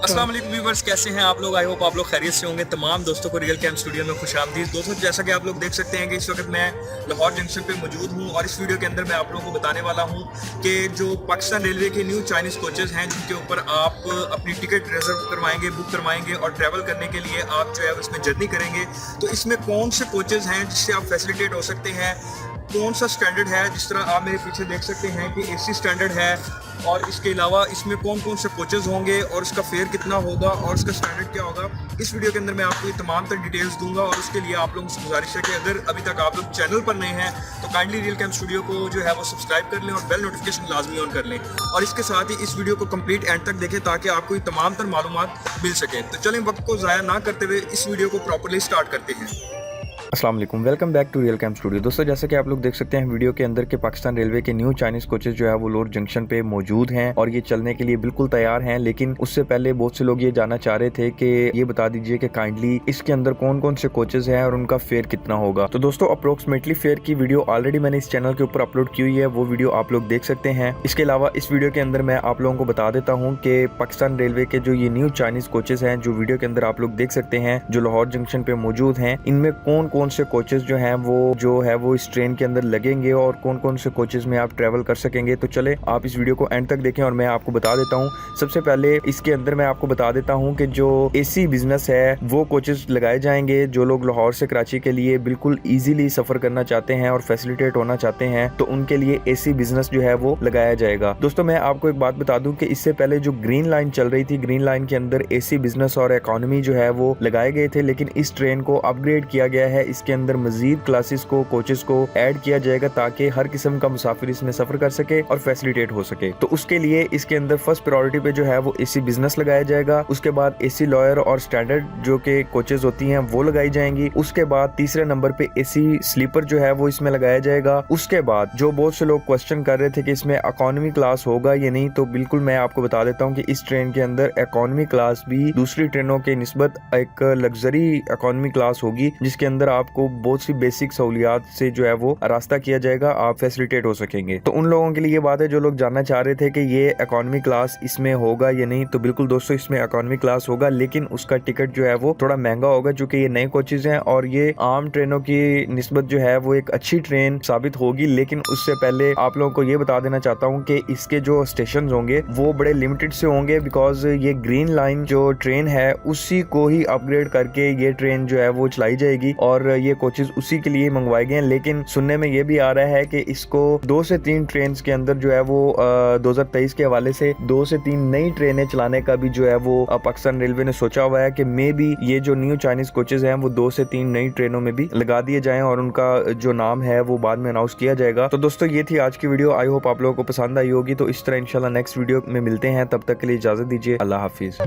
अस्सलाम वालेकुम व्यूअर्स, कैसे हैं आप लोग। आई होप आप लोग खैरियत से होंगे। तमाम दोस्तों को रियल कैम स्टूडियो में खुशामदीद। दोस्तों, जैसा कि आप लोग देख सकते हैं कि इस वक्त मैं लाहौर जंक्शन पे मौजूद हूं और इस वीडियो के अंदर मैं आप लोगों को बताने वाला हूं कि जो पाकिस्तान रेलवे के न्यू चाइनीज़ कोचेज़ हैं जिनके ऊपर आप अपनी टिकट रिजर्व करवाएंगे, बुक करवाएंगे और ट्रैवल करने के लिए आप जो है उसमें जर्नी करेंगे, तो इसमें कौन से कोचेज़ हैं जिससे आप फैसिलिटेट हो सकते हैं, कौन सा स्टैंडर्ड है। जिस तरह आप मेरे पीछे देख सकते हैं कि एसी स्टैंडर्ड है और इसके अलावा इसमें कौन कौन से कोचेज़ होंगे और इसका फेयर कितना होगा और इसका स्टैंडर्ड क्या होगा। इस वीडियो के अंदर मैं आपको ये तमाम तर डिटेल्स दूंगा और उसके लिए आप लोगों से गुजारिश है कि अगर अभी तक आप लोग चैनल पर नए हैं तो काइंडली रियल कैम स्टूडियो को जो है वो सब्सक्राइब कर लें और बेल नोटिफिकेशन लाजमी ऑन कर लें और इसके साथ ही इस वीडियो को कंप्लीट एंड तक देखें ताकि आपको ये तमाम तर मालूमात मिल सके। तो चलें वक्त को ज़ाया ना करते हुए इस वीडियो को प्रॉपरली स्टार्ट करते हैं। अस्सलाम वालेकुम, welcome back to real cam studio. दोस्तों, जैसे कि आप लोग देख सकते हैं वीडियो के अंदर के पाकिस्तान रेलवे के न्यू चाइनीज कोचेज जो है वो लोअर जंक्शन पे मौजूद हैं और ये चलने के लिए बिल्कुल तैयार हैं। लेकिन उससे पहले बहुत से लोग ये जानना चाह रहे थे कि ये बता दीजिए कि काइंडली इसके अंदर कौन कौन से कोचेज हैं और उनका फेयर कितना होगा। तो दोस्तों, अप्रोक्सीमेटली फेयर की वीडियो ऑलरेडी मैंने इस चैनल के ऊपर अपलोड की हुई है, वो वीडियो आप लोग देख सकते हैं। इसके अलावा इस वीडियो के अंदर मैं आप लोगों को बता देता हूँ कि पाकिस्तान रेलवे के जो ये न्यू चाइनीज कोचेज हैं जो वीडियो के अंदर आप लोग देख सकते हैं जो लाहौर जंक्शन पे मौजूद हैं, इनमें कौन कौन से कोचेज जो हैं वो इस ट्रेन के अंदर लगेंगे और कौन कौन से कोचेज में आप ट्रेवल कर सकेंगे। तो चले आप इस वीडियो को एंड तक देखें और मैं आपको बता देता हूँ। सबसे पहले इसके अंदर मैं आपको बता देता हूँ कि जो एसी बिजनेस है वो कोचेज लगाए जाएंगे। जो लोग लाहौर से कराची के लिए बिल्कुल इजीली सफर करना चाहते हैं और फैसिलिटेट होना चाहते हैं तो उनके लिए एसी बिजनेस जो है वो लगाया जाएगा। दोस्तों, मैं आपको एक बात बता दूं कि इससे पहले जो ग्रीन लाइन चल रही थी, ग्रीन लाइन के अंदर एसी बिजनेस और इकोनॉमी जो है वो लगाए गए थे, लेकिन इस ट्रेन को अपग्रेड किया गया है। इसके अंदर मजीद क्लासेस को, कोचेस को ऐड किया जाएगा ताकि हर किस्म का मुसाफिर इसमें सफर कर सके और फैसिलिटेट हो सके। तो उसके लिए इसके अंदर फर्स्ट प्रायोरिटी पे जो है वो एसी बिजनेस लगाया जाएगा। उसके बाद एसी लॉयर और स्टैंडर्ड जो के कोचेस होती हैं वो लगाई जाएंगी। उसके बाद तीसरे नंबर पे एसी स्लीपर जो है वो इसमें लगाया जाएगा। उसके बाद जो बहुत से लोग क्वेश्चन कर रहे थे कि इसमें इकोनॉमी क्लास होगा या नहीं, तो बिल्कुल मैं आपको बता देता हूँ कि इस ट्रेन के अंदर इकोनॉमी क्लास भी दूसरी ट्रेनों के निस्बत एक लग्जरी इकोनॉमी क्लास होगी जिसके अंदर आपको बहुत सी बेसिक सहूलियात से जो है वो रास्ता किया जाएगा, आप फैसिलिटेट हो सकेंगे। तो उन लोगों के लिए ये बात है जो लोग जानना चाह रहे थे कि ये इकोनॉमी क्लास इसमें होगा या नहीं, तो बिल्कुल दोस्तों इसमें इकोनॉमी क्लास होगा, लेकिन उसका टिकट जो है वो थोड़ा महंगा होगा क्योंकि ये नए कोचेज हैं और ये आम ट्रेनों की निस्बत जो है वो एक अच्छी ट्रेन साबित होगी। लेकिन उससे पहले आप लोगों को ये बता देना चाहता हूँ कि इसके जो स्टेशन होंगे वो बड़े लिमिटेड से होंगे बिकॉज ये ग्रीन लाइन जो ट्रेन है उसी को ही अपग्रेड करके ये ट्रेन जो है वो चलाई जाएगी और ये कोचेज उसी के लिए मंगवाए गए हैं। लेकिन सुनने में ये भी आ रहा है कि इसको 2 से 3 ट्रेन के अंदर जो है वो 2023 के हवाले से 2 से 3 नई ट्रेनें चलाने का भी जो है वो पाकिस्तान रेलवे ने सोचा हुआ है कि मे बी ये जो न्यू चाइनीज कोचेज हैं वो 2 से 3 नई ट्रेनों में भी लगा दिए जाएं और उनका जो नाम है वो बाद में अनाउंस किया जाएगा। तो दोस्तों, ये थी आज की वीडियो। आई होप आप लोगों को पसंद आई होगी। तो इस तरह इंशाल्लाह नेक्स्ट वीडियो में मिलते हैं। तब तक के लिए इजाजत दीजिए। अल्लाह हाफिज।